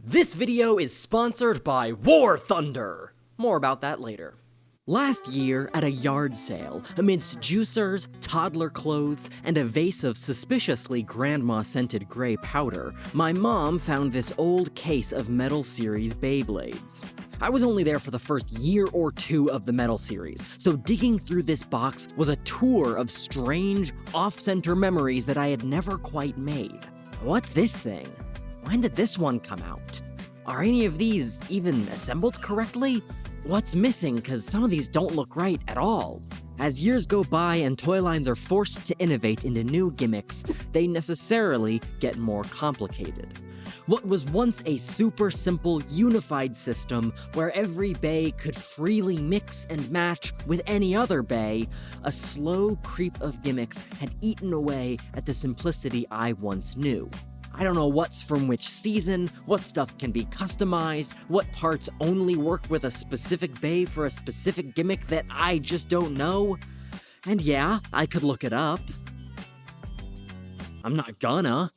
This video is sponsored by War Thunder. More about that later. Last year, at a yard sale, amidst juicers, toddler clothes, and a vase of suspiciously grandma-scented gray powder, my mom found this old case of Metal Series Beyblades. I was only there for the first year or two of the Metal Series, so digging through this box was a tour of strange, off-center memories that I had never quite made. What's this thing? When did this one come out? Are any of these even assembled correctly? What's missing, cause some of these don't look right at all? As years go by and toy lines are forced to innovate into new gimmicks, they necessarily get more complicated. What was once a super simple, unified system where every bay could freely mix and match with any other bay, a slow creep of gimmicks had eaten away at the simplicity I once knew. I don't know what's from which season, what stuff can be customized, what parts only work with a specific bay for a specific gimmick that I just don't know. And yeah, I could look it up. I'm not gonna.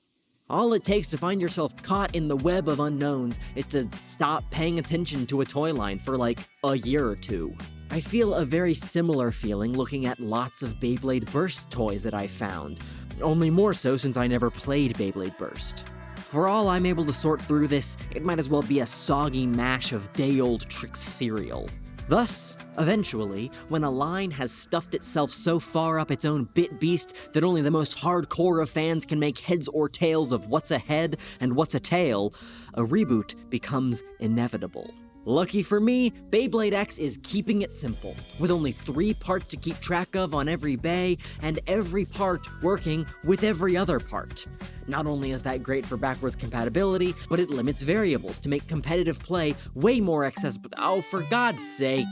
All it takes to find yourself caught in the web of unknowns is to stop paying attention to a toy line for like a year or two. I feel a very similar feeling looking at lots of Beyblade Burst toys that I found, only more so since I never played Beyblade Burst. For all I'm able to sort through this, it might as well be a soggy mash of day-old Trix cereal. Thus, eventually, when a line has stuffed itself so far up its own bit beast that only the most hardcore of fans can make heads or tails of what's a head and what's a tail, a reboot becomes inevitable. Lucky for me, Beyblade X is keeping it simple, with only 3 parts to keep track of on every bay, and every part working with every other part. Not only is that great for backwards compatibility, but it limits variables to make competitive play way more accessible. Oh, for God's sake.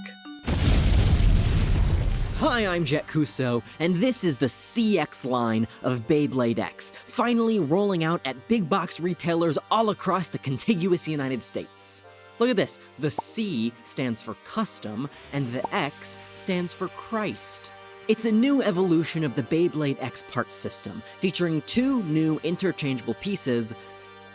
Hi, I'm Jaxom, and this is the CX line of Beyblade X, finally rolling out at big box retailers all across the contiguous United States. Look at this, the C stands for custom, and the X stands for Christ. It's a new evolution of the Beyblade X parts system, featuring 2 new interchangeable pieces,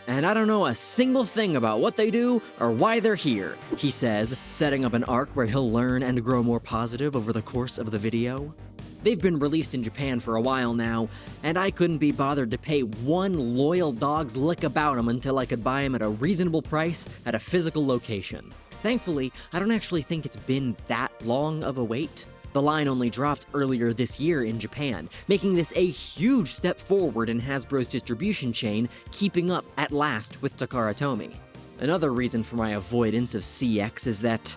and I don't know a single thing about what they do or why they're here, he says, setting up an arc where he'll learn and grow more positive over the course of the video. They've been released in Japan for a while now, and I couldn't be bothered to pay one loyal dog's lick about them until I could buy them at a reasonable price at a physical location. Thankfully, I don't actually think it's been that long of a wait. The line only dropped earlier this year in Japan, making this a huge step forward in Hasbro's distribution chain, keeping up at last with Takara Tomy. Another reason for my avoidance of CX is that,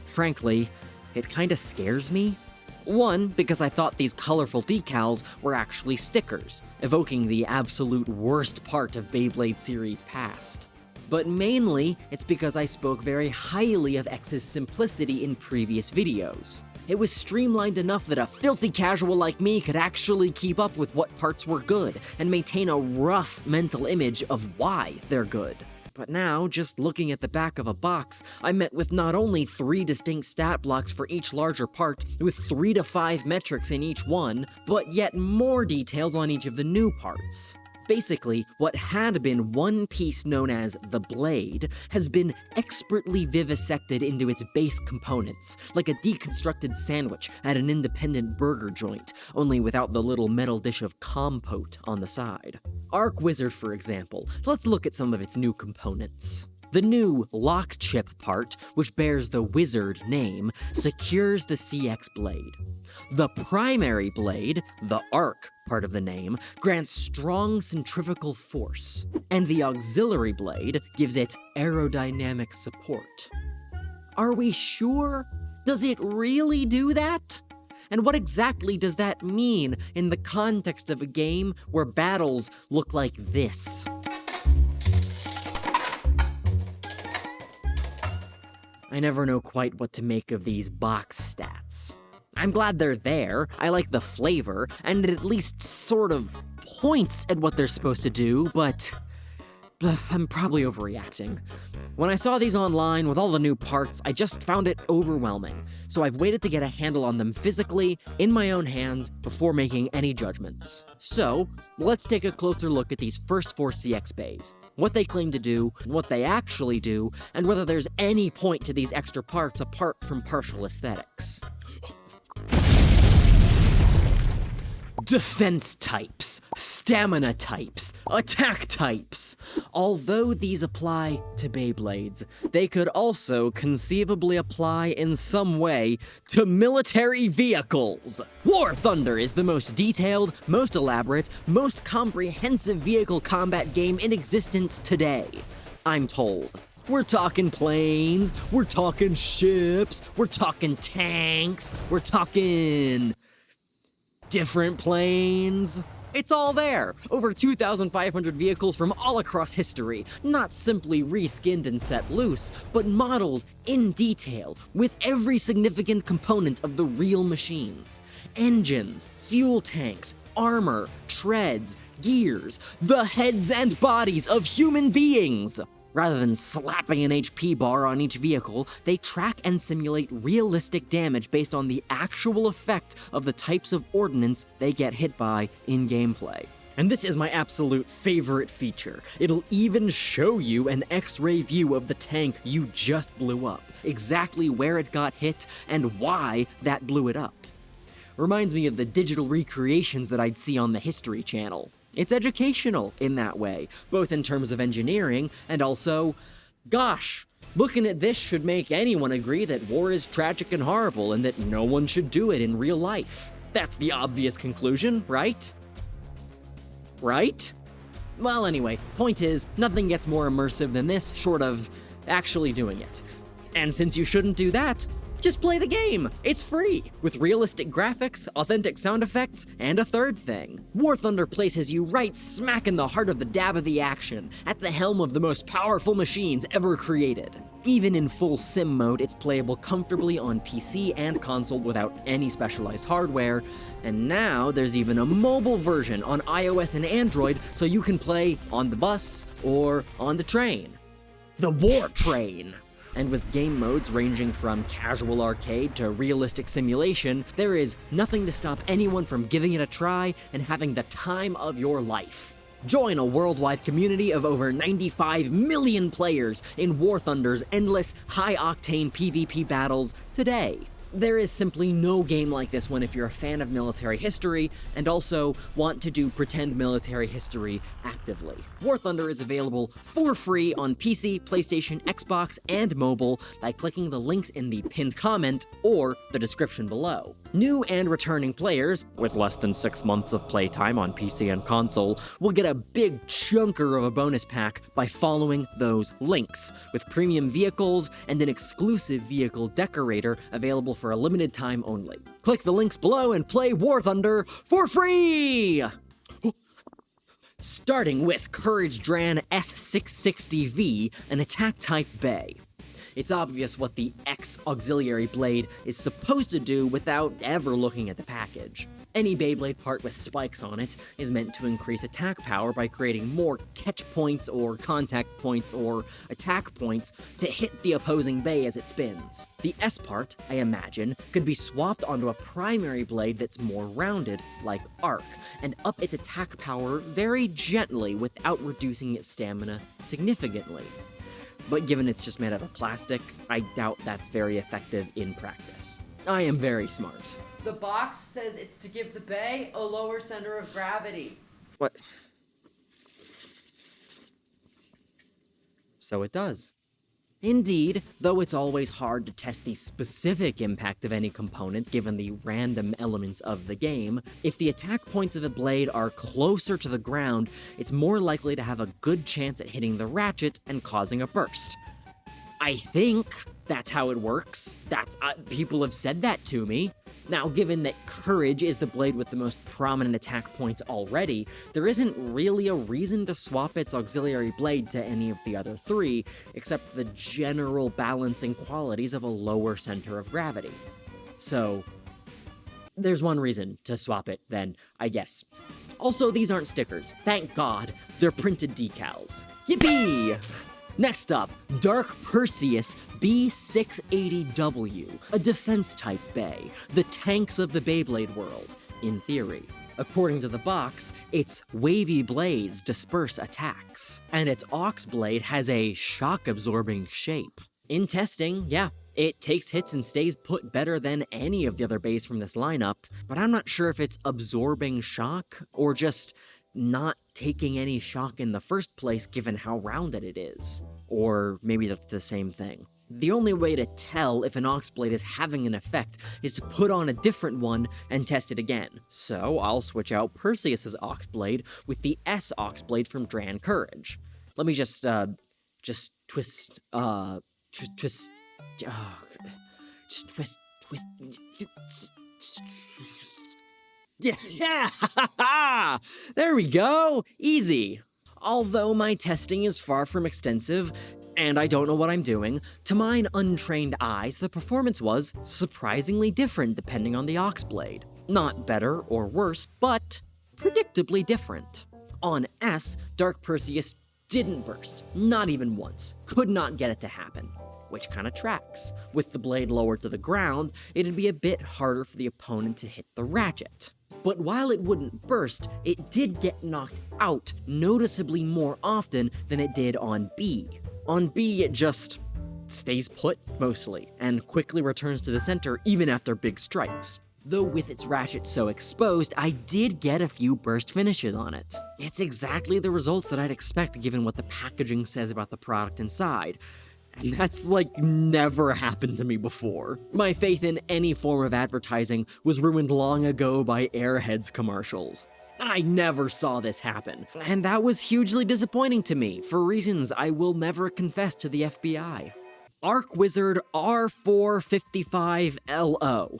frankly, it kinda scares me. One, because I thought these colorful decals were actually stickers, evoking the absolute worst part of Beyblade series past. But mainly, it's because I spoke very highly of X's simplicity in previous videos. It was streamlined enough that a filthy casual like me could actually keep up with what parts were good, and maintain a rough mental image of why they're good. But now, just looking at the back of a box, I'm met with not only 3 distinct stat blocks for each larger part, with 3 to 5 metrics in each one, but yet more details on each of the new parts. Basically, what had been one piece known as the blade has been expertly vivisected into its base components, like a deconstructed sandwich at an independent burger joint, only without the little metal dish of compote on the side. Ark Wizard, for example, let's look at some of its new components. The new lock chip part, which bears the Wizard name, secures the CX blade. The primary blade, the Ark part of the name, grants strong centrifugal force, and the auxiliary blade gives it aerodynamic support. Are we sure? Does it really do that? And what exactly does that mean in the context of a game where battles look like this? I never know quite what to make of these box stats. I'm glad they're there, I like the flavor, and it at least sort of points at what they're supposed to do, but I'm probably overreacting. When I saw these online with all the new parts, I just found it overwhelming, so I've waited to get a handle on them physically, in my own hands, before making any judgments. So, let's take a closer look at these first 4 CX bays, what they claim to do, what they actually do, and whether there's any point to these extra parts apart from partial aesthetics. Defense types, stamina types, attack types. Although these apply to Beyblades, they could also conceivably apply in some way to military vehicles. War Thunder is the most detailed, most elaborate, most comprehensive vehicle combat game in existence today, I'm told. We're talking planes, we're talking ships, we're talking tanks, we're talking different planes. It's all there. Over 2,500 vehicles from all across history, not simply reskinned and set loose, but modeled in detail with every significant component of the real machines. Engines, fuel tanks, armor, treads, gears, the heads and bodies of human beings. Rather than slapping an HP bar on each vehicle, they track and simulate realistic damage based on the actual effect of the types of ordnance they get hit by in gameplay. And this is my absolute favorite feature. It'll even show you an X-ray view of the tank you just blew up, exactly where it got hit and why that blew it up. Reminds me of the digital recreations that I'd see on the History Channel. It's educational in that way, both in terms of engineering and also, gosh, looking at this should make anyone agree that war is tragic and horrible and that no one should do it in real life. That's the obvious conclusion, right? Right? Well, anyway, point is, nothing gets more immersive than this, short of actually doing it. And since you shouldn't do that, just play the game! It's free! With realistic graphics, authentic sound effects, and a third thing. War Thunder places you right smack in the heart of the dab of the action, at the helm of the most powerful machines ever created. Even in full sim mode, it's playable comfortably on PC and console without any specialized hardware, and now there's even a mobile version on iOS and Android so you can play on the bus or on the train. The War Train! And with game modes ranging from casual arcade to realistic simulation, there is nothing to stop anyone from giving it a try and having the time of your life. Join a worldwide community of over 95 million players in War Thunder's endless, high-octane PvP battles today. There is simply no game like this one if you're a fan of military history and also want to do pretend military history actively. War Thunder is available for free on PC, PlayStation, Xbox, and mobile by clicking the links in the pinned comment or the description below. New and returning players, with less than 6 months of playtime on PC and console, will get a big chunker of a bonus pack by following those links, with premium vehicles and an exclusive vehicle decorator available for a limited time only. Click the links below and play War Thunder for free! Starting with Courage Dran S660V, an attack type bay. It's obvious what the X auxiliary blade is supposed to do without ever looking at the package. Any Beyblade part with spikes on it is meant to increase attack power by creating more catch points or contact points or attack points to hit the opposing bay as it spins. The S part, I imagine, could be swapped onto a primary blade that's more rounded, like Ark, and up its attack power very gently without reducing its stamina significantly. But given it's just made out of plastic, I doubt that's very effective in practice. I am very smart. The box says it's to give the bay a lower center of gravity. What? So it does. Indeed, though it's always hard to test the specific impact of any component given the random elements of the game, if the attack points of a blade are closer to the ground, it's more likely to have a good chance at hitting the ratchet and causing a burst. I think that's how it works. People have said that to me. Now, given that Courage is the blade with the most prominent attack points already, there isn't really a reason to swap its auxiliary blade to any of the other three, except the general balancing qualities of a lower center of gravity. So, there's one reason to swap it then, I guess. Also, these aren't stickers. Thank God. They're printed decals. Yippee! Next up, Dark Perseus B680W, a defense-type bay, the tanks of the Beyblade world, in theory. According to the box, its wavy blades disperse attacks, and its ox blade has a shock-absorbing shape. In testing, yeah, it takes hits and stays put better than any of the other bays from this lineup, but I'm not sure if it's absorbing shock or just not taking any shock in the first place given how rounded it is. Or maybe that's the same thing. The only way to tell if an ox blade is having an effect is to put on a different one and test it again. So I'll switch out Perseus's ox blade with the S ox blade from Dran Courage. Let me just twist, yeah, there we go, easy. Although my testing is far from extensive, and I don't know what I'm doing, to mine untrained eyes, the performance was surprisingly different depending on the ox blade. Not better or worse, but predictably different. On S, Dark Perseus didn't burst, not even once, could not get it to happen. Which kinda tracks. With the blade lowered to the ground, it'd be a bit harder for the opponent to hit the ratchet. But while it wouldn't burst, it did get knocked out noticeably more often than it did on B. On B, it just stays put, mostly, and quickly returns to the center even after big strikes. Though with its ratchet so exposed, I did get a few burst finishes on it. It's exactly the results that I'd expect given what the packaging says about the product inside. And that's like never happened to me before. My faith in any form of advertising was ruined long ago by Airheads commercials. I never saw this happen, and that was hugely disappointing to me for reasons I will never confess to the FBI. Ark Wizard R455LO.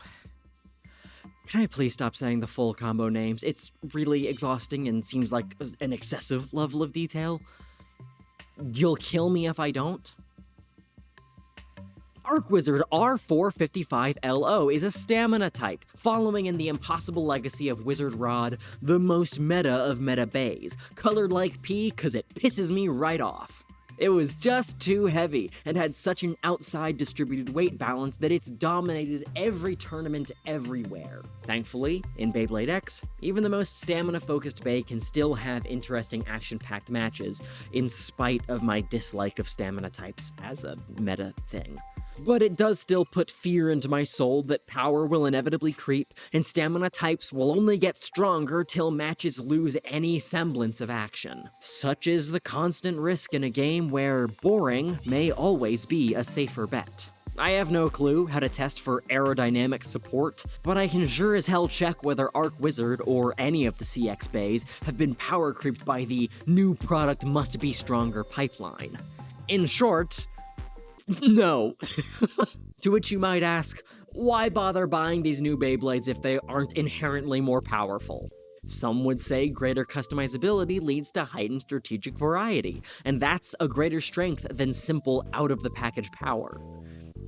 Can I please stop saying the full combo names? It's really exhausting and seems like an excessive level of detail. You'll kill me if I don't. Ark Wizard R455LO is a stamina type, following in the impossible legacy of Wizard Rod, the most meta of meta bays, colored like pee cause it pisses me right off. It was just too heavy, and had such an outside distributed weight balance that it's dominated every tournament everywhere. Thankfully, in Beyblade X, even the most stamina-focused bay can still have interesting action-packed matches, in spite of my dislike of stamina types as a meta thing. But it does still put fear into my soul that power will inevitably creep, and stamina types will only get stronger till matches lose any semblance of action. Such is the constant risk in a game where boring may always be a safer bet. I have no clue how to test for aerodynamic support, but I can sure as hell check whether Ark Wizard or any of the CX bays have been power creeped by the new product must be stronger pipeline. In short, no. To which you might ask, why bother buying these new Beyblades if they aren't inherently more powerful? Some would say greater customizability leads to heightened strategic variety, and that's a greater strength than simple out-of-the-package power.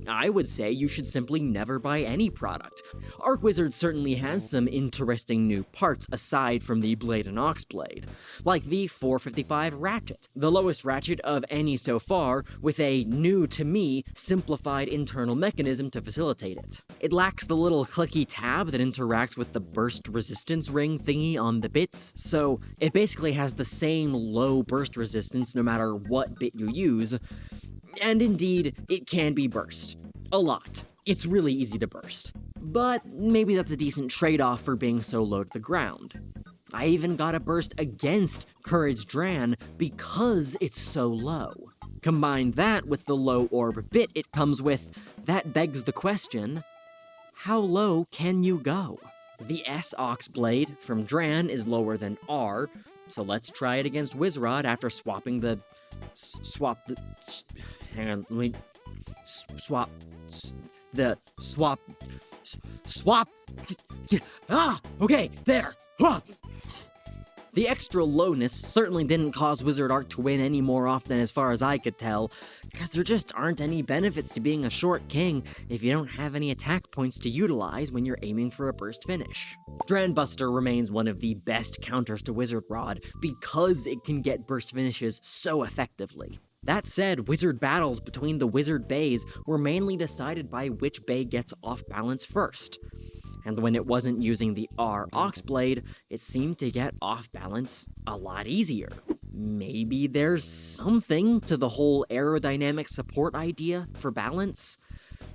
I would say you should simply never buy any product. Ark Wizard certainly has some interesting new parts aside from the blade and ox blade, like the 455 ratchet, the lowest ratchet of any so far, with a new to me simplified internal mechanism to facilitate it. It lacks the little clicky tab that interacts with the burst resistance ring thingy on the bits, so it basically has the same low burst resistance no matter what bit you use. And indeed, it can be burst. A lot. It's really easy to burst. But maybe that's a decent trade-off for being so low to the ground. I even got a burst against Courage Dran because it's so low. Combine that with the low orb bit it comes with, that begs the question, how low can you go? The S-Ox blade from Dran is lower than R, so let's try it against Wizrod after swapping the... Hang on, let me swap. Okay, there. The extra lowness certainly didn't cause Wizard Ark to win any more often as far as I could tell, because there just aren't any benefits to being a short king if you don't have any attack points to utilize when you're aiming for a burst finish. Dranbuster remains one of the best counters to Wizard Rod because it can get burst finishes so effectively. That said, wizard battles between the wizard bays were mainly decided by which bay gets off balance first. And when it wasn't using the R Oxblade, it seemed to get off balance a lot easier. Maybe there's something to the whole aerodynamic support idea for balance?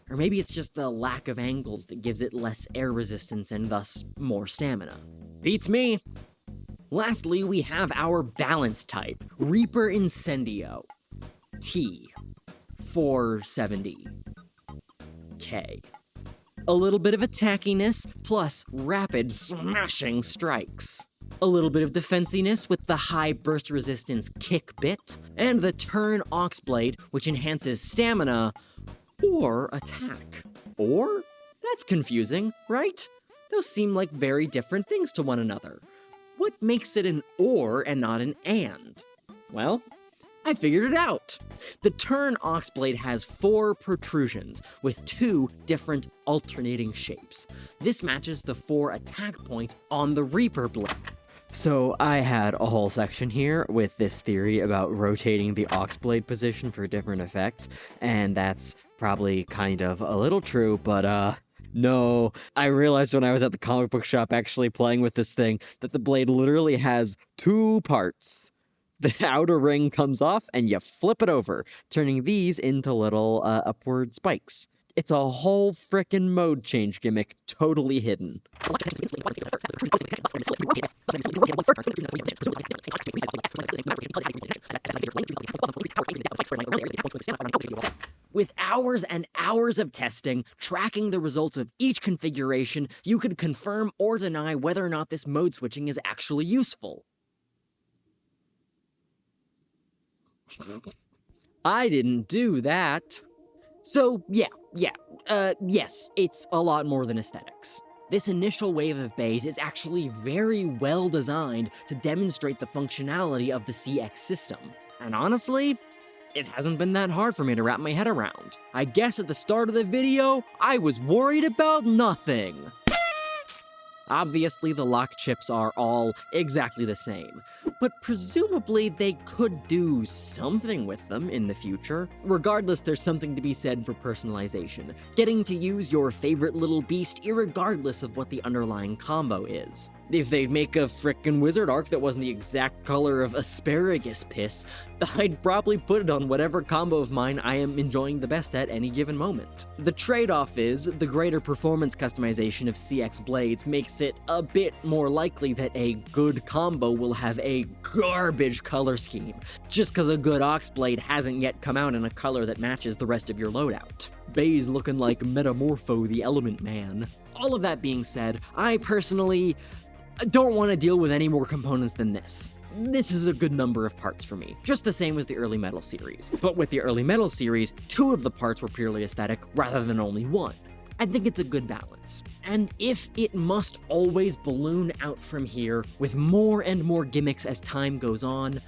Or maybe it's just the lack of angles that gives it less air resistance and thus more stamina. Beats me! Lastly, we have our balance type, Reaper Incendio. T. 470. K. A little bit of attackiness, plus rapid smashing strikes. A little bit of defensiness with the high burst resistance kick bit, and the turn Oxblade, which enhances stamina or attack. Or? That's confusing, right? Those seem like very different things to one another. What makes it an or and not an and? Well, I figured it out! The turn Oxblade has 4 protrusions, with 2 different alternating shapes. This matches the 4 attack points on the Reaper blade. So I had a whole section here with this theory about rotating the Oxblade position for different effects, and that's probably kind of a little true, but no. I realized when I was at the comic book shop actually playing with this thing that the blade literally has 2 parts. The outer ring comes off, and you flip it over, turning these into little upward spikes. It's a whole frickin' mode change gimmick, totally hidden. With hours and hours of testing, tracking the results of each configuration, you could confirm or deny whether or not this mode switching is actually useful. I didn't do that. So, yes, it's a lot more than aesthetics. This initial wave of bays is actually very well designed to demonstrate the functionality of the CX system. And honestly, it hasn't been that hard for me to wrap my head around. I guess at the start of the video, I was worried about nothing. Obviously, the lock chips are all exactly the same, but presumably they could do something with them in the future. Regardless, there's something to be said for personalization, getting to use your favorite little beast irregardless of what the underlying combo is. If they'd make a frickin' Wizard Ark that wasn't the exact color of asparagus piss, I'd probably put it on whatever combo of mine I am enjoying the best at any given moment. The trade-off is, the greater performance customization of CX Blades makes it a bit more likely that a good combo will have a garbage color scheme, just cause a good Oxblade hasn't yet come out in a color that matches the rest of your loadout. Bay's looking like Metamorpho the Element Man. All of that being said, I personally don't want to deal with any more components than this. This is a good number of parts for me, just the same as the early Metal series. But with the early Metal series, 2 of the parts were purely aesthetic rather than only 1. I think it's a good balance. And if it must always balloon out from here, with more and more gimmicks as time goes on,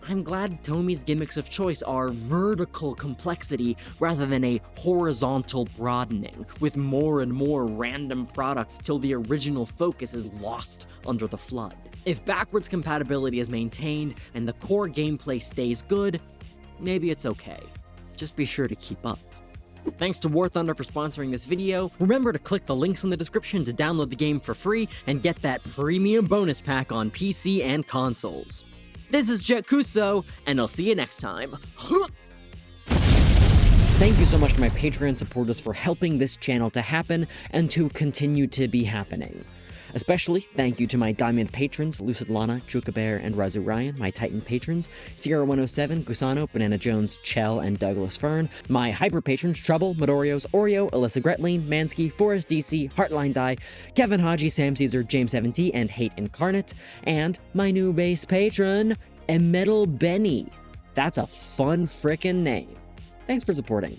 I'm glad Tommy's gimmicks of choice are vertical complexity rather than a horizontal broadening, with more and more random products till the original focus is lost under the flood. If backwards compatibility is maintained and the core gameplay stays good, maybe it's okay. Just be sure to keep up. Thanks to War Thunder for sponsoring this video. Remember to click the links in the description to download the game for free and get that premium bonus pack on PC and consoles. This is Jaxom, and I'll see you next time. Thank you so much to my Patreon supporters for helping this channel to happen and to continue to be happening. Especially thank you to my Diamond patrons, LUCID, LANA, CHOOKA, and RAZU RION, my Titan patrons, Sierra 107, Gusano, Banana Jones, Chell, and Douglas Fern, my Hyper patrons, Trouble, Mudorios, Orio, Alyssa Gretlein, Mannsky, Forrest DC, HeartlineDai, Kevin Haji, Sam Caesar, James 70, and Hateincarnate, and my new base patron, Metal Benny. That's a fun frickin' name. Thanks for supporting.